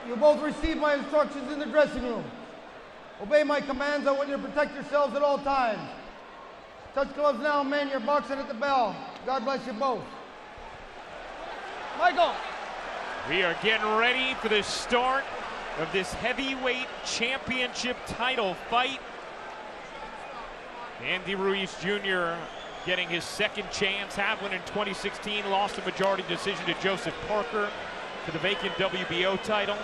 You both received my instructions in the dressing room. Obey my commands. I want you to protect yourselves at all times. Touch gloves now, men. You're boxing at the bell. God bless you both. Michael. We are getting ready for the start of this heavyweight championship title fight. Andy Ruiz Jr. getting his second chance, had one in 2016, lost a majority decision to Joseph Parker for the vacant WBO title.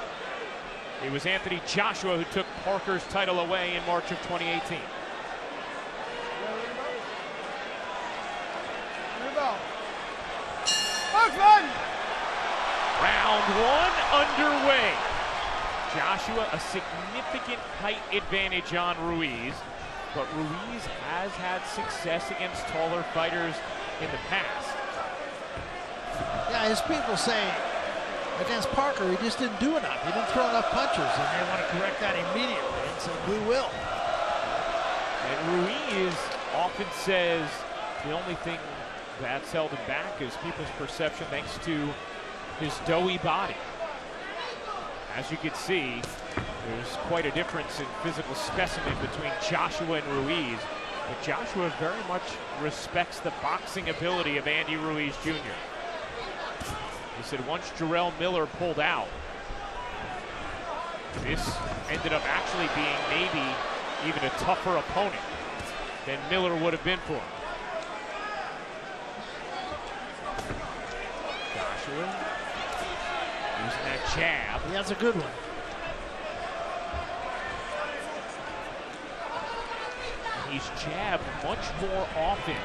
It was Anthony Joshua who took Parker's title away in March of 2018. Round one underway. Joshua a significant height advantage on Ruiz, but Ruiz has had success against taller fighters in the past. Yeah, his people say against Parker he just didn't do enough. He didn't throw enough punches, and they want to correct that immediately and say, we will. And Ruiz often says the only thing that's held him back is people's perception thanks to his doughy body. As you can see, there's quite a difference in physical specimen between Joshua and Ruiz, but Joshua very much respects the boxing ability of Andy Ruiz Jr. He said once Jarrell Miller pulled out, this ended up actually being maybe even a tougher opponent than Miller would have been for him. Joshua using that jab. Yeah, that's a good one. He's jabbed much more often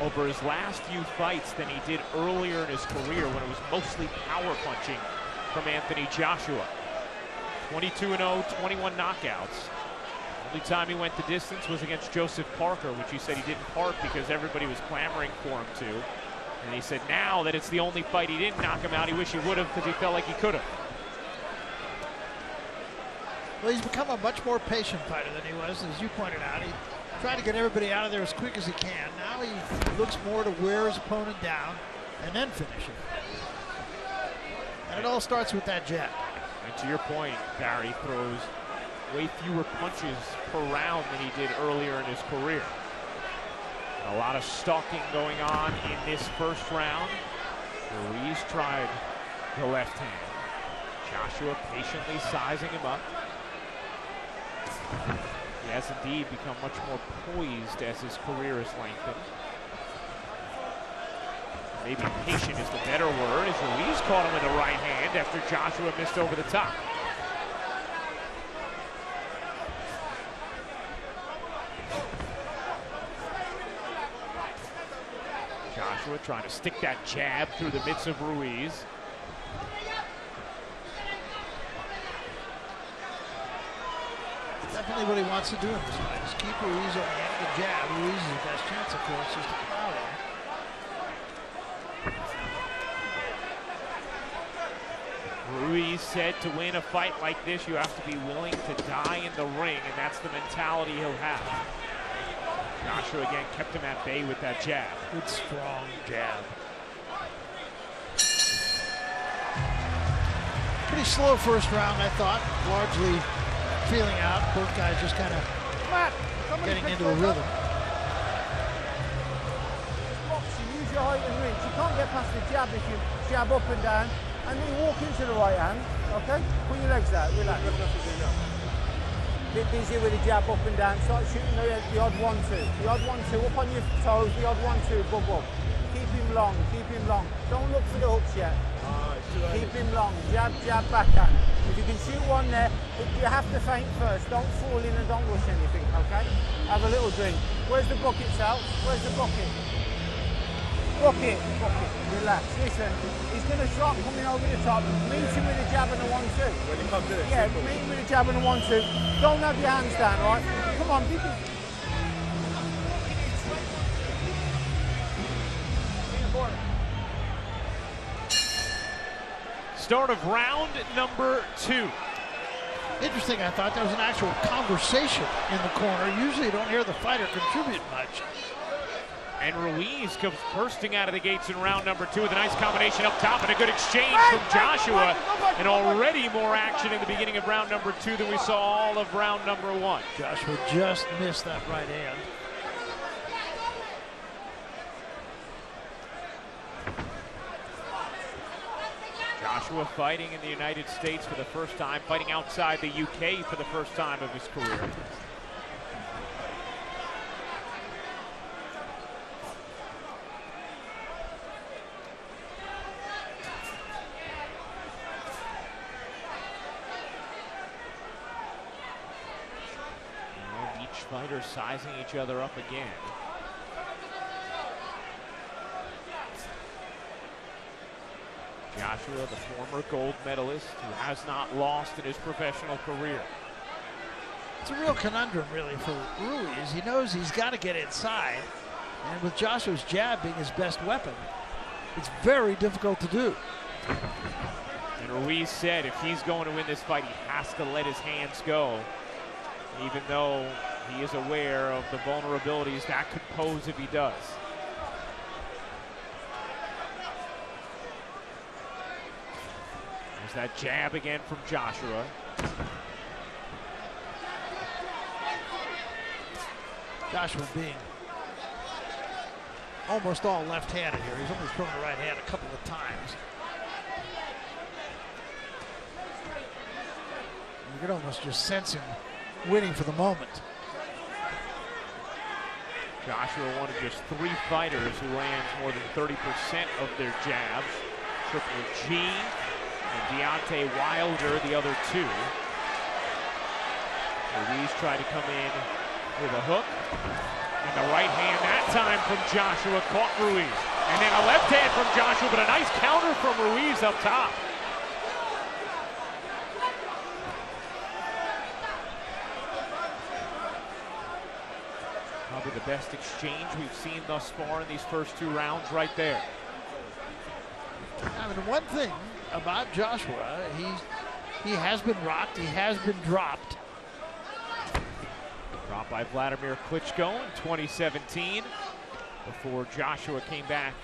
over his last few fights than he did earlier in his career when it was mostly power punching from Anthony Joshua. 22-0, 21 knockouts. Only time he went the distance was against Joseph Parker, which he said he did in part because everybody was clamoring for him to. And he said now that it's the only fight he didn't knock him out, he wished he would have because he felt like he could have. Well, he's become a much more patient fighter than he was, as you pointed out. He tried to get everybody out of there as quick as he can. Now he looks more to wear his opponent down and then finish him. And it all starts with that jab. And to your point, Barry throws way fewer punches per round than he did earlier in his career. A lot of stalking going on in this first round. Ruiz tried the left hand. Joshua patiently sizing him up. He has indeed become much more poised as his career has lengthened. Maybe patient is the better word, as Ruiz caught him in the right hand after Joshua missed over the top. Joshua trying to stick that jab through the midst of Ruiz. Definitely what he wants to do in this fight is keep Ruiz on the end of the jab. Ruiz's best chance, of course, is to crowd him. Ruiz said to win a fight like this, you have to be willing to die in the ring, and that's the mentality he'll have. Joshua again kept him at bay with that jab. Good strong jab. Pretty slow first round, I thought. Largely feeling out. Both guys just kind of getting into a rhythm. Boxing, use your height and reach. You can't get past the jab if you jab up and down, and then you walk into the right hand. Okay? Put your legs out. Relax. Bit busy with the jab up and down. Start shooting the odd 1-2. The odd 1-2 up on your toes. The odd 1-2 bub up. Keep him long. Keep him long. Don't look for the hooks yet. Keep him long. Jab, jab, backhand. If you can shoot one there, you have to feint first. Don't fall in and don't rush anything, okay? Have a little drink. Where's the bucket, Sal? Where's the bucket? Bucket. Bucket. Relax. Listen, he's going to start coming over the top. Meet him with a jab and a 1-2. When he comes in, yeah, meet him with a jab and a 1-2. Don't have your hands down, all right? Come on, be good. Start of round number 2. Interesting, I thought there was an actual conversation in the corner. Usually you don't hear the fighter contribute much. And Ruiz comes bursting out of the gates in round number 2 with a nice combination up top and a good exchange from Joshua. And already more action in the beginning of round number 2 than we saw all of round number 1. Joshua just missed that right hand. Joshua fighting in the United States for the first time, fighting outside the UK for the first time of his career. Each fighter sizing each other up again. Joshua, the former gold medalist who has not lost in his professional career. It's a real conundrum, really, for Ruiz. He knows he's got to get inside, and with Joshua's jab being his best weapon, it's very difficult to do. And Ruiz said if he's going to win this fight, he has to let his hands go, even though he is aware of the vulnerabilities that could pose if he does. There's that jab again from Joshua. Joshua being almost all left-handed here. He's only thrown the right hand a couple of times. You can almost just sense him winning for the moment. Joshua, one of just 3 fighters who lands more than 30% of their jabs. Triple G and Deontay Wilder, the other 2. Ruiz tried to come in with a hook. And the right hand that time from Joshua caught Ruiz. And then a left hand from Joshua, but a nice counter from Ruiz up top. Probably the best exchange we've seen thus far in these first 2 rounds right there. I mean, one thing about Joshua, he has been rocked, he has been dropped. Dropped by Vladimir Klitschko in 2017 before Joshua came back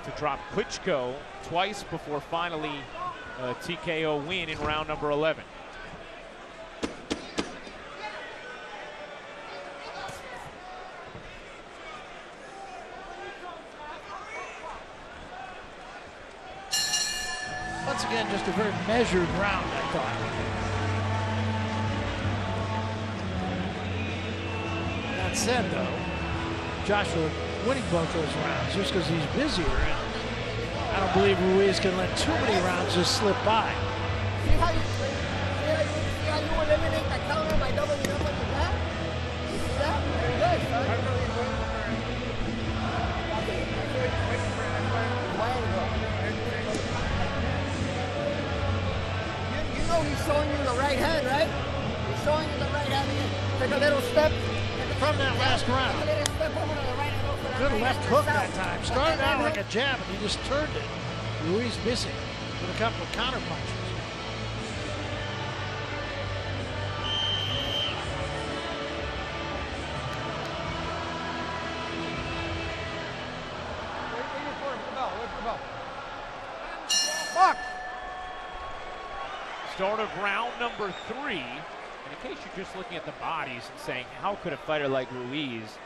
to drop Klitschko twice before finally a TKO win in round number 11. Once again, just a very measured round, I thought. That said, though, Joshua winning both those rounds just because he's busier, and I don't believe Ruiz can let too many rounds just slip by. See how you eliminate that counter by doubling up on the back? You see that? Very good, son. You know he's showing you the right hand, right? He's showing you the right hand again. Take a little step. From that last round. Take a little step over to the right and go for that Good right left hand hook to the that south. time. Started out like a jab, and he just turned it. Ruiz missing with a couple of counter punches. Start of round number 3. And in case you're just looking at the bodies and saying, how could a fighter like Ruiz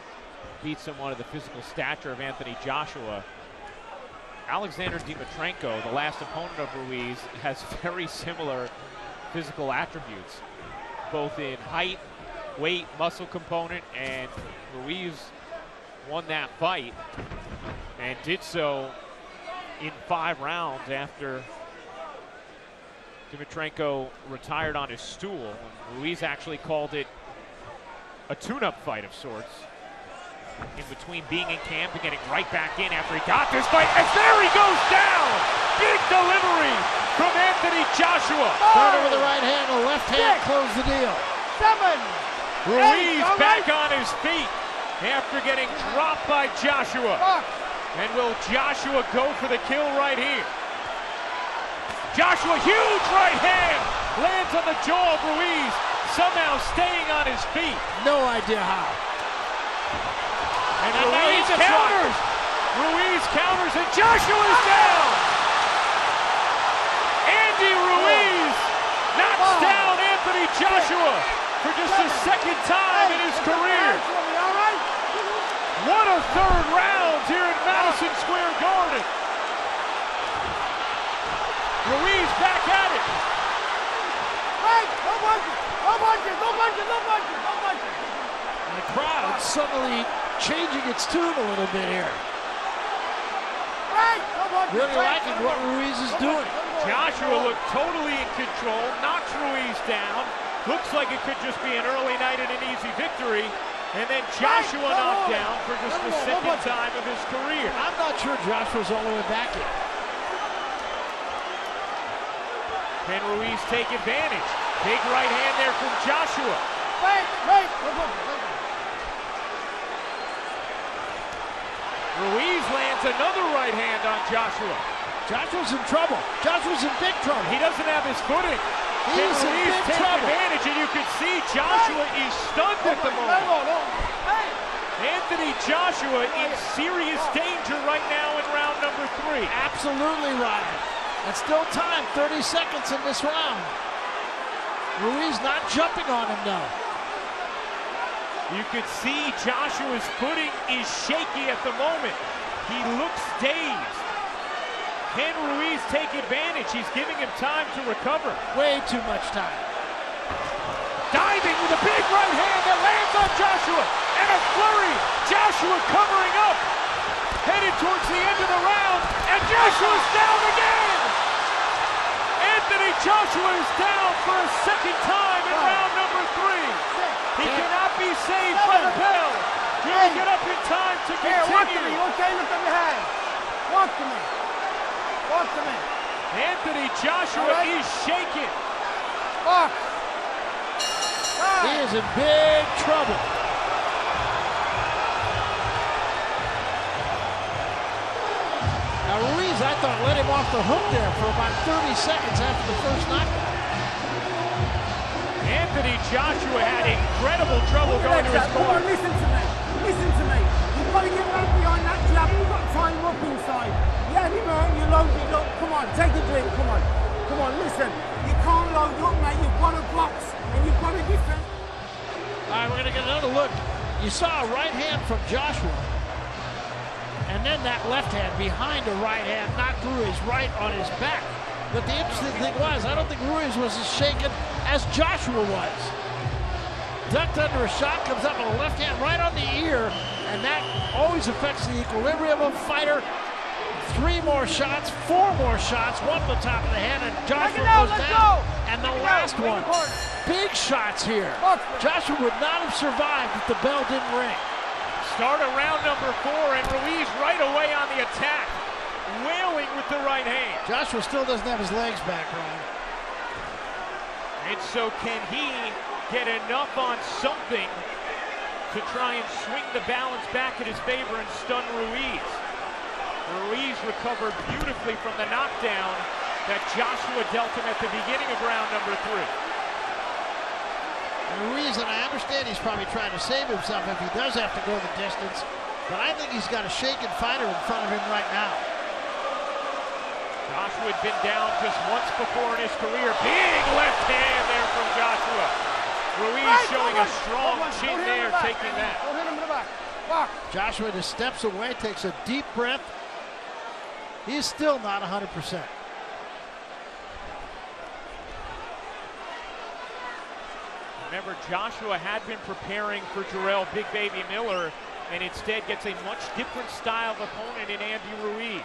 beat someone of the physical stature of Anthony Joshua? Alexander Dimitrenko, the last opponent of Ruiz, has very similar physical attributes, both in height, weight, muscle component, and Ruiz won that fight and did so in 5 rounds after Dimitrenko retired on his stool. Ruiz actually called it a tune-up fight of sorts, in between being in camp and getting right back in after he got this fight. As there he goes down! Big delivery from Anthony Joshua. Started with the right hand, the left hand closed the deal. 7. Ruiz back on his feet after getting dropped by Joshua. And will Joshua go for the kill right here? Joshua, huge right hand, lands on the jaw of Ruiz, somehow staying on his feet. No idea how. And Ruiz counters. Ruiz counters, and Joshua's down. Andy Ruiz knocks down Anthony Joshua for just the second time in his career. What a third round here at Madison Square Garden. Ruiz back at it. And the crowd suddenly changing its tune a little bit here. Really liking what Ruiz is doing. Joshua looked totally in control, knocks Ruiz down. Looks like it could just be an early night and an easy victory. And then Joshua knocked down for just the second time of his career. I'm not sure Joshua's all the way back yet. Can Ruiz take advantage? Big right hand there from Joshua. Ruiz lands another right hand on Joshua. Joshua's in trouble. Joshua's in big trouble. He doesn't have his footing. Can He's in Ruiz big take trouble. advantage? And you can see Joshua is stunned at the moment. Anthony Joshua in serious danger right now in round number 3. Absolutely, Ryan. And still time, 30 seconds in this round. Ruiz not jumping on him though. You can see Joshua's footing is shaky at the moment. He looks dazed. Can Ruiz take advantage? He's giving him time to recover. Way too much time. Diving with a big right hand that lands on Joshua. And a flurry. Joshua covering up. Headed towards the end of the round. And Joshua's down again. Anthony Joshua is down for a second time in round number 3. He cannot be saved by the bell. He will get up in time to continue. Walk to me. Okay, look at your hand. Walk to me. Walk to me. Anthony Joshua is shaken. Walk. He is in big trouble. Now Ruiz, I thought, let him off the hook there for about 30 seconds after the first knockout. Anthony Joshua had incredible trouble going to his Come on, corner. listen to me. Listen to me. You've got to get right behind that jab. You've got to tie him up inside. You had him hurt, you loaded up. Come on, take a drink. Come on. Come on, listen. You can't load up, mate. You've got to box and you've got to defend. All right, we're going to get another look. You saw a right hand from Joshua. And then that left hand behind the right hand knocked Ruiz right on his back. But the interesting thing was, I don't think Ruiz was as shaken as Joshua was. Ducked under a shot, comes up with a left hand right on the ear, and that always affects the equilibrium of a fighter. 3 more shots, 4 more shots, 1 to the top of the head, and Joshua goes down. And the last one, big shots here. Joshua would not have survived if the bell didn't ring. Start of round number 4, and Ruiz right away on the attack, wailing with the right hand. Joshua still doesn't have his legs back, Ryan. And so can he get enough on something to try and swing the balance back in his favor and stun Ruiz? Ruiz recovered beautifully from the knockdown that Joshua dealt him at the beginning of round number 3. And Ruiz, and I understand he's probably trying to save himself if he does have to go the distance, but I think he's got a shaken fighter in front of him right now. Joshua had been down just once before in his career. Big left hand there from Joshua. Ruiz showing a strong chin there, taking that. Don't hit him in the back. Walk. Joshua just steps away, takes a deep breath. He's still not 100%. Remember, Joshua had been preparing for Jarrell Big Baby Miller and instead gets a much different style of opponent in Andy Ruiz.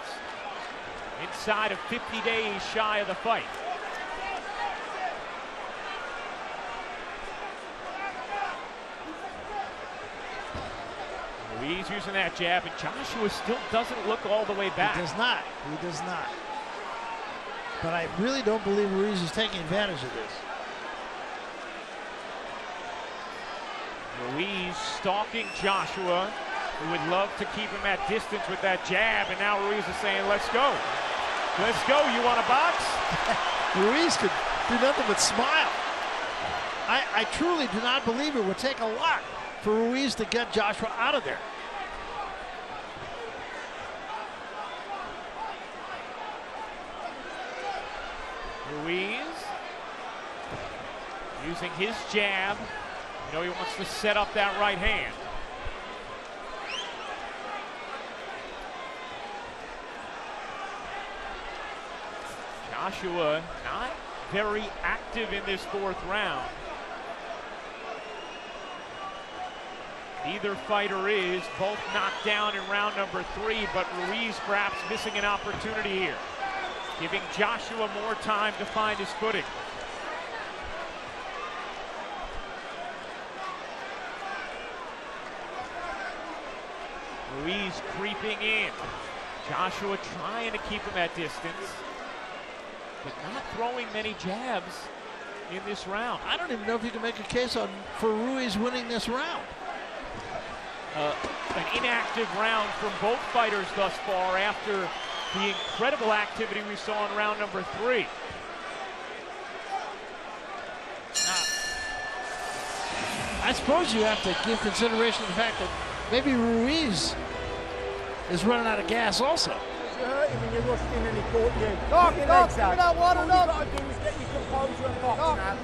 Inside of 50 days shy of the fight. Ruiz using that jab, and Joshua still doesn't look all the way back. He does not. He does not. But I really don't believe Ruiz is taking advantage of this. Ruiz stalking Joshua, who would love to keep him at distance with that jab, and now Ruiz is saying, let's go. Let's go, you want to box? Ruiz could do nothing but smile. I truly do not believe it would take a lot for Ruiz to get Joshua out of there. Ruiz using his jab. You know he wants to set up that right hand. Joshua not very active in this fourth round. Neither fighter is. Both knocked down in round number 3, but Ruiz perhaps missing an opportunity here, giving Joshua more time to find his footing. Ruiz creeping in. Joshua trying to keep him at distance, but not throwing many jabs in this round. I don't even know if you can make a case for Ruiz winning this round. An inactive round from both fighters thus far after the incredible activity we saw in round number 3. I suppose you have to give consideration to the fact that maybe Ruiz is running out of gas also. You hurt him and you rushed in and he caught you. Doc, Keep your Doc, legs give out. me that water, All Doc. you got to do is get your composure and box Doc. now.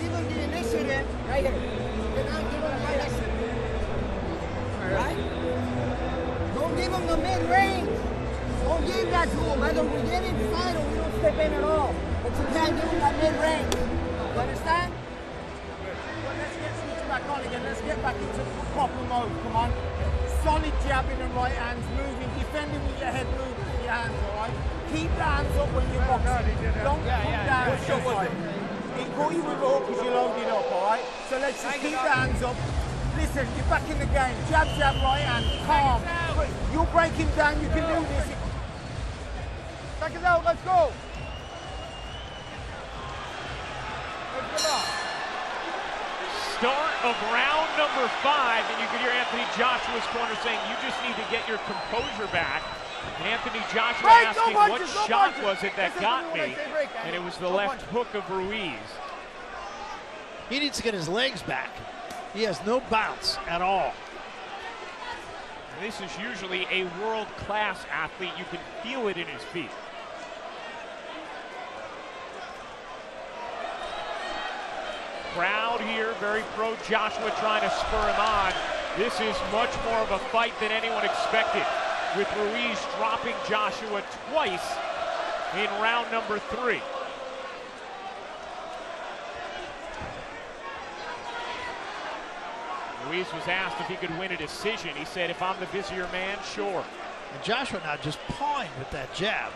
Give him the initiative right here. You're not giving him the initiative. Right? Don't give him the mid-range. Don't give that to him. Whether we get inside or we don't step in at all. But you can't give him that mid-range. You understand? Well, let's get switched back on again. Let's get back into proper mode. Come on. Solid jabbing and right hands, moving, defending with your head, moving with your hands, all right? Keep the hands up when you're boxing. Don't come down. What shot was it? He caught you with a hook because you loaded up, all right? So let's just keep the hands up. Listen, you're back in the game. Jab, jab, right hand, calm. You'll break him down, you can do this. Seconds out, let's go. Let's get up. Start of round number 5, and you can hear Anthony Joshua's corner saying, you just need to get your composure back. And Anthony Joshua asking, what shot was it that got me? And it was the left hook of Ruiz. He needs to get his legs back. He has no bounce at all. And this is usually a world-class athlete. You can feel it in his feet. Crowd here, very pro Joshua, trying to spur him on. This is much more of a fight than anyone expected, with Ruiz dropping Joshua twice in round number 3. Ruiz was asked if he could win a decision. He said, if I'm the busier man, sure. And Joshua now just pawing with that jab,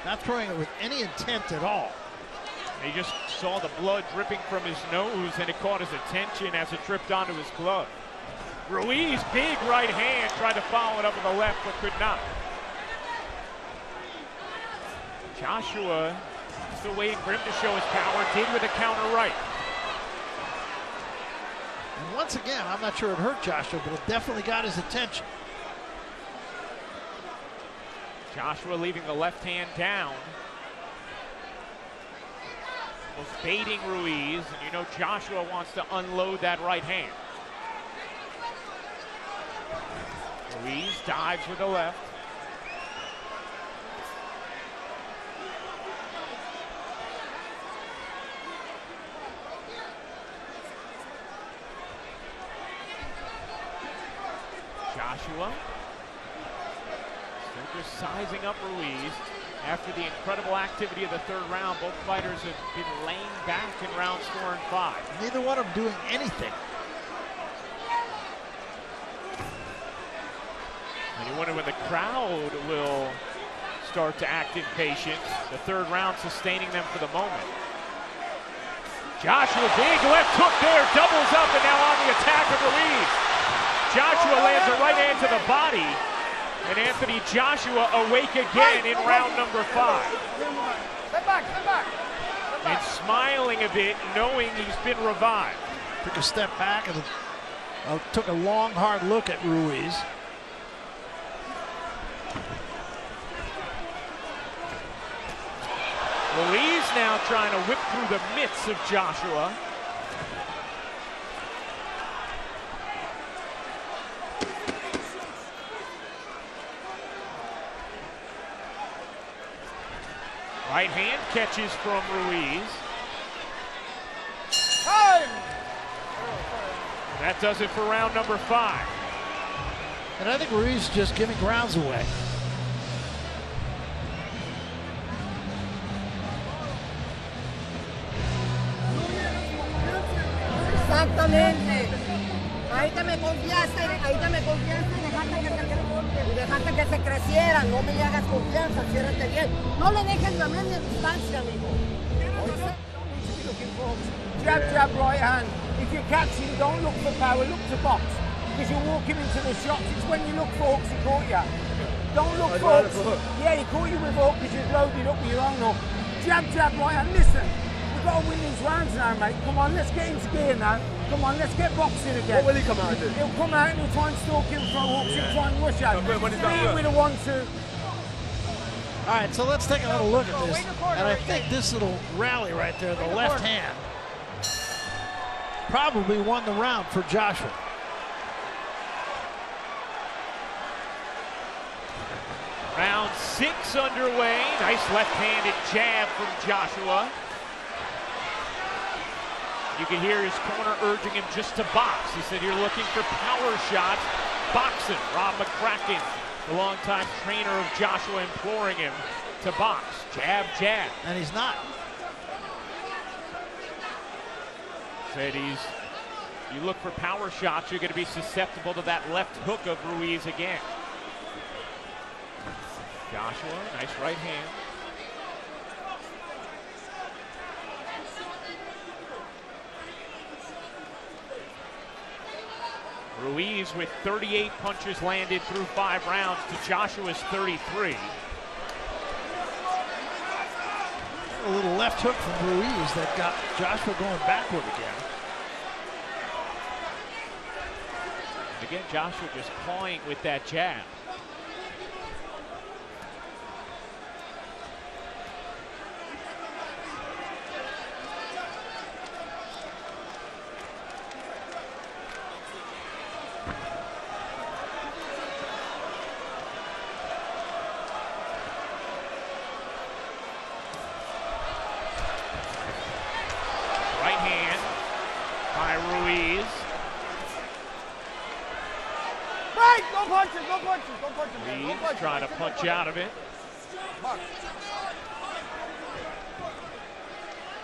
not throwing it with any intent at all. He just saw the blood dripping from his nose, and it caught his attention as it dripped onto his glove. Ruiz, big right hand, tried to follow it up with the left, but could not. Joshua still waiting for him to show his power, did with a counter right. And once again, I'm not sure it hurt Joshua, but it definitely got his attention. Joshua leaving the left hand down. Was baiting Ruiz, and you know Joshua wants to unload that right hand. Ruiz dives with the left. Joshua still just sizing up Ruiz. After the incredible activity of the third round, both fighters have been laying back in rounds 4 and 5. Neither one of them doing anything. And you wonder when the crowd will start to act impatient. The third round sustaining them for the moment. Joshua, big left hook there, doubles up, and now on the attack of Ruiz. Joshua lands a right hand to the body. And Anthony Joshua awake again in round number 5. Step back, step back. And smiling a bit, knowing he's been revived. Took a step back and took a long, hard look at Ruiz. Ruiz now trying to whip through the mitts of Joshua. Right hand catches from Ruiz. Time! And that does it for round number 5. And I think Ruiz is just giving rounds away. Exactamente. Ahí te me confiaste y dejaste que se creciera. No me le hagas confianza, ciérrate bien. No le dejes la media distancia, amigo. Jab, jab, right hand. If you're catching, don't look for power, look to box. Because you're walking into the shots. It's when you look for hooks, he caught you. Don't look for hooks. Yeah, he caught you with a hook because you've loaded up with your own hook. Jab, jab, right hand. Listen, we've got to win these rounds now, mate. Come on, let's get into gear now. Come on, let's get boxing again. What will he come out and do? He'll come out and he'll try and stalk him, throw hooks, he'll try and rush out. With a 1-2. All right, so let's take another look at this. And I think this little rally right there, the left hand, probably won the round for Joshua. Round 6 underway. Nice left-handed jab from Joshua. You can hear his corner urging him just to box. He said, you're looking for power shots. Boxing. Rob McCracken, the longtime trainer of Joshua, imploring him to box. Jab, jab. And he's not. Said you look for power shots, you're going to be susceptible to that left hook of Ruiz again. Joshua, nice right hand. Ruiz with 38 punches landed through 5 rounds to Joshua's 33. A little left hook from Ruiz that got Joshua going backward again. And again, Joshua just pawing with that jab. Right hand by Ruiz. Right! Go punches, go punches, go punches. Man. Go Ruiz punches. trying to punch out of it. Mark.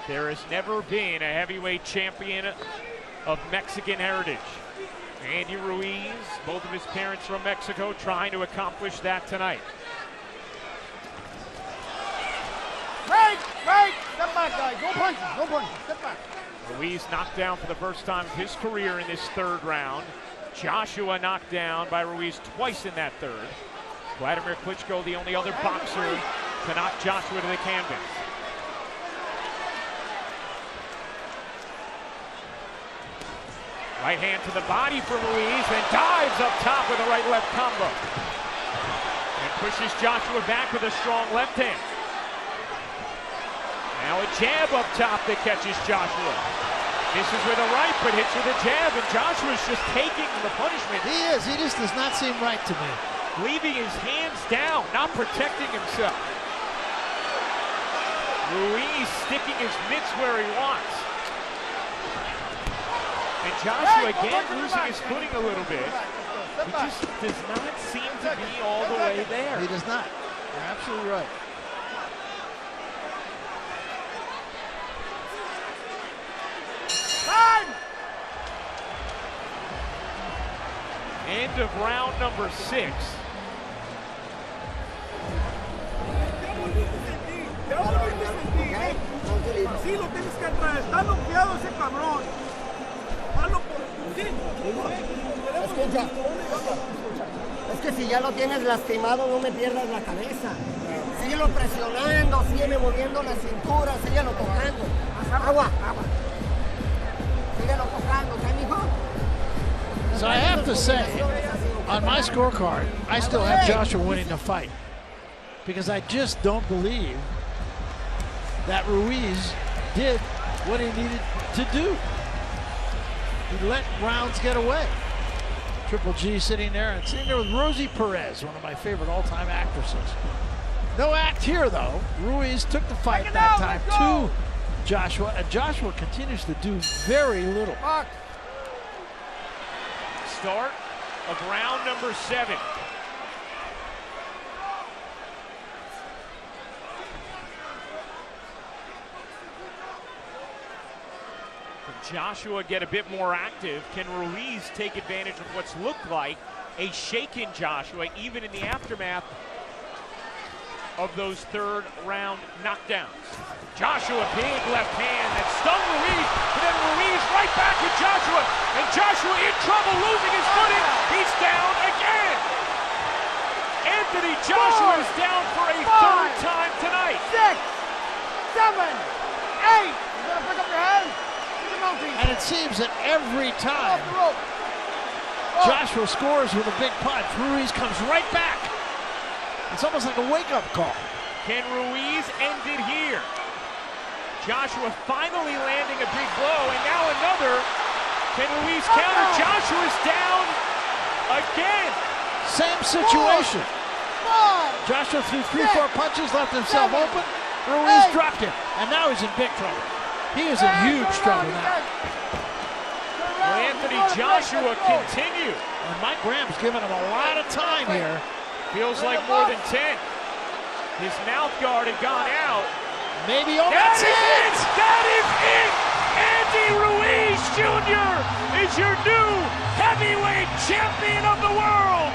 There has never been a heavyweight champion of Mexican heritage. Andy Ruiz, both of his parents from Mexico, trying to accomplish that tonight. Right! Right! Step back, guys. Go punches, go punches. Step back. Ruiz knocked down for the first time of his career in this 3rd round. Joshua knocked down by Ruiz twice in that 3rd. Vladimir Klitschko, the only other boxer to knock Joshua to the canvas. Right hand to the body for Ruiz, then dives up top with a right-left combo. And pushes Joshua back with a strong left hand. Now a jab up top that catches Joshua. Misses with a right, but hits with a jab, and Joshua's just taking the punishment. He is. He just does not seem right to me. Leaving his hands down, not protecting himself. Ruiz sticking his mitts where he wants. And Joshua again losing his footing a little bit. He just does not seem to be all the way there. He does not. You're absolutely right. Time! End of round number 6. Sí, lo tienes que traer. Está bloqueado ese cabrón. Escucha. Es que si ya lo tienes lastimado, no me pierdas la cabeza. Síguelo presionando, sígueme moviendo la cintura, síguelo tocando. Agua, agua. Síguelo tocando, ¿sí, mijo? So I have to say, on my scorecard, I still have Joshua winning the fight. Because I just don't believe that Ruiz did what he needed to do. He let rounds get away. Triple G sitting there, and sitting there with Rosie Perez, one of my favorite all-time actresses. No act here, though. Ruiz took the fight that time to Joshua, and Joshua continues to do very little. Start of round number 7. Can Joshua get a bit more active? Can Ruiz take advantage of what's looked like a shaken Joshua, even in the aftermath of those third round knockdowns? Joshua, big left hand that stung Ruiz, but then Ruiz right back with Joshua, and Joshua in trouble, losing his footing. He's down again. Anthony Joshua is down for a third time tonight. 6, 7, 8. You gotta pick up your head. And it seems that every time Joshua scores with a big punch, Ruiz comes right back. It's almost like a wake-up call. Can Ruiz end it here? Joshua finally landing a big blow, and now another. Can Ruiz counter? Joshua's down again. Same situation. Joshua threw 3-4 punches, left himself open. Ruiz dropped him, and now he's in big trouble. He is in huge trouble now. Well, Anthony Joshua continues. And Mike Graham's giving him a lot of time here. Feels like more than 10. His mouth guard had gone out. Maybe, oh, that's it! That is it! Andy Ruiz Jr. is your new heavyweight champion of the world.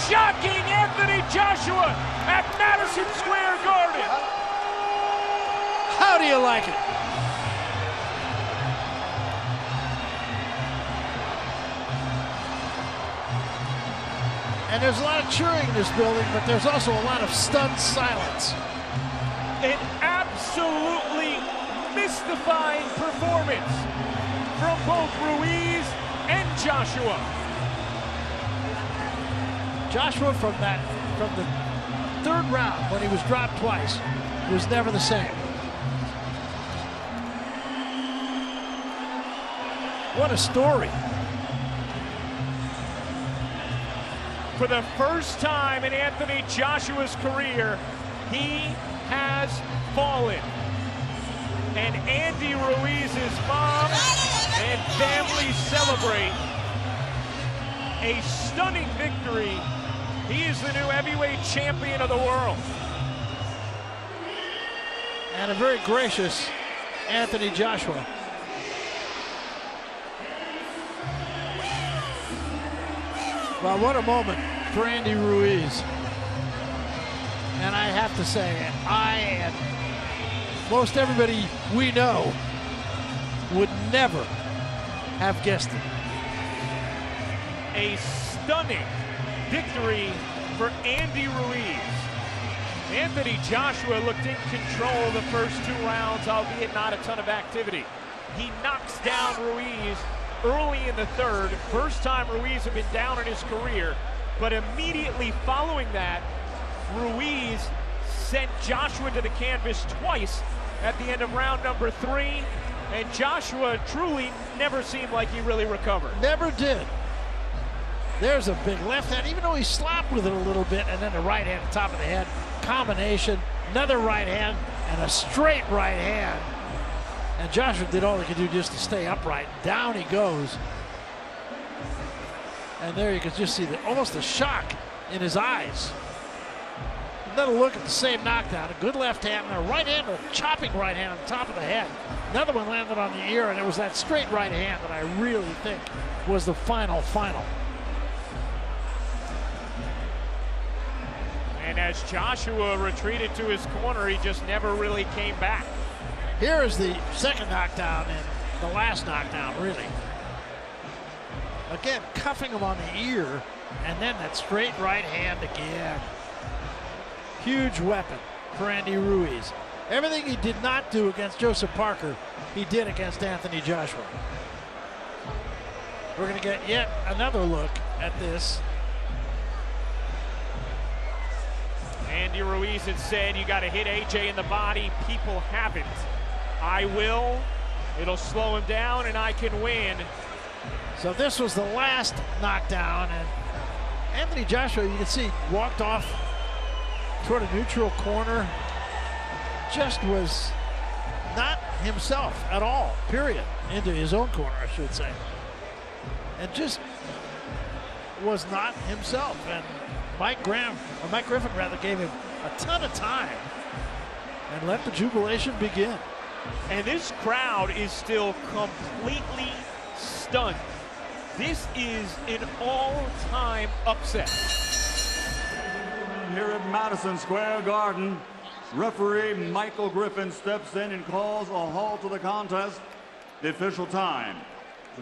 Shocking Anthony Joshua at Madison Square Garden. How do you like it? And there's a lot of cheering in this building, but there's also a lot of stunned silence. An absolutely mystifying performance from both Ruiz and Joshua. Joshua from the third round, when he was dropped twice, was never the same. What a story. For the first time in Anthony Joshua's career, he has fallen. And Andy Ruiz's mom and family celebrate a stunning victory. He is the new heavyweight champion of the world. And a very gracious Anthony Joshua. Well, what a moment for Andy Ruiz. And I have to say, I and most everybody we know would never have guessed it. A stunning victory for Andy Ruiz. Anthony Joshua looked in control the first 2 rounds, albeit not a ton of activity. He knocks down Ruiz early in the third. First time Ruiz had been down in his career, but immediately following that, Ruiz sent Joshua to the canvas twice at the end of round number 3, and Joshua truly never seemed like he really recovered. Never did. There's a big left hand, even though he slapped with it a little bit, and then the right hand at the top of the head. Combination, another right hand, and a straight right hand. And Joshua did all he could do just to stay upright. Down he goes. And there you can just see almost a shock in his eyes. Another look at the same knockdown. A good left hand and a right hand, a chopping right hand on the top of the head. Another one landed on the ear, and it was that straight right hand that I really think was the final. And as Joshua retreated to his corner, he just never really came back. Here is the second knockdown and the last knockdown, really. Again, cuffing him on the ear, and then that straight right hand again. Huge weapon for Andy Ruiz. Everything he did not do against Joseph Parker, he did against Anthony Joshua. We're going to get yet another look at this. Andy Ruiz had said, you got to hit AJ in the body. People haven't. I will. It'll slow him down, and I can win. So this was the last knockdown, and Anthony Joshua, you can see, walked off toward a neutral corner. Just was not himself at all, period. Into his own corner, I should say. And just was not himself. And Mike Griffin rather, gave him a ton of time and let the jubilation begin. And this crowd is still completely stunned. This is an all-time upset. Here at Madison Square Garden, referee Michael Griffin steps in and calls a halt to the contest. The official time,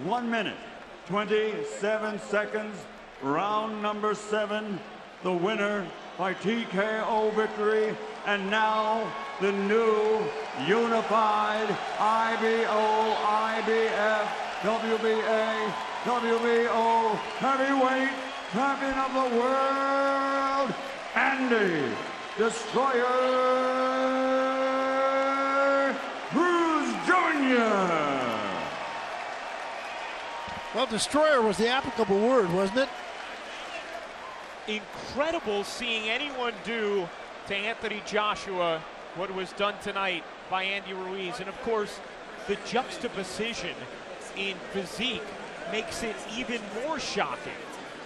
1 minute, 27 seconds, round number 7. The winner by TKO victory, and now the new unified IBO, IBF, WBA, WBO heavyweight champion of the world, Andy Destroyer Ruiz Jr. Well, Destroyer was the applicable word, wasn't it? Incredible seeing anyone do to Anthony Joshua what was done tonight by Andy Ruiz. And of course, the juxtaposition in physique makes it even more shocking.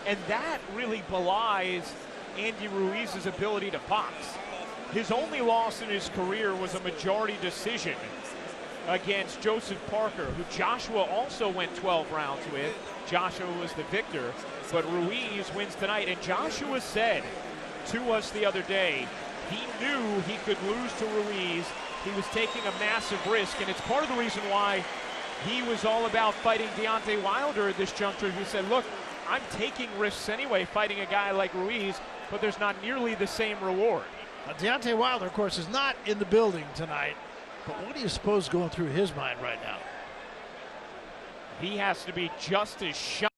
And that really belies Andy Ruiz's ability to box. His only loss in his career was a majority decision against Joseph Parker, who Joshua also went 12 rounds with. Joshua was the victor, but Ruiz wins tonight. And Joshua said to us the other day, he knew he could lose to Ruiz. He was taking a massive risk, and it's part of the reason why he was all about fighting Deontay Wilder at this juncture. He said, look, I'm taking risks anyway fighting a guy like Ruiz, but there's not nearly the same reward. Deontay Wilder, of course, is not in the building tonight, but what do you suppose going through his mind right now? He has to be just as shocked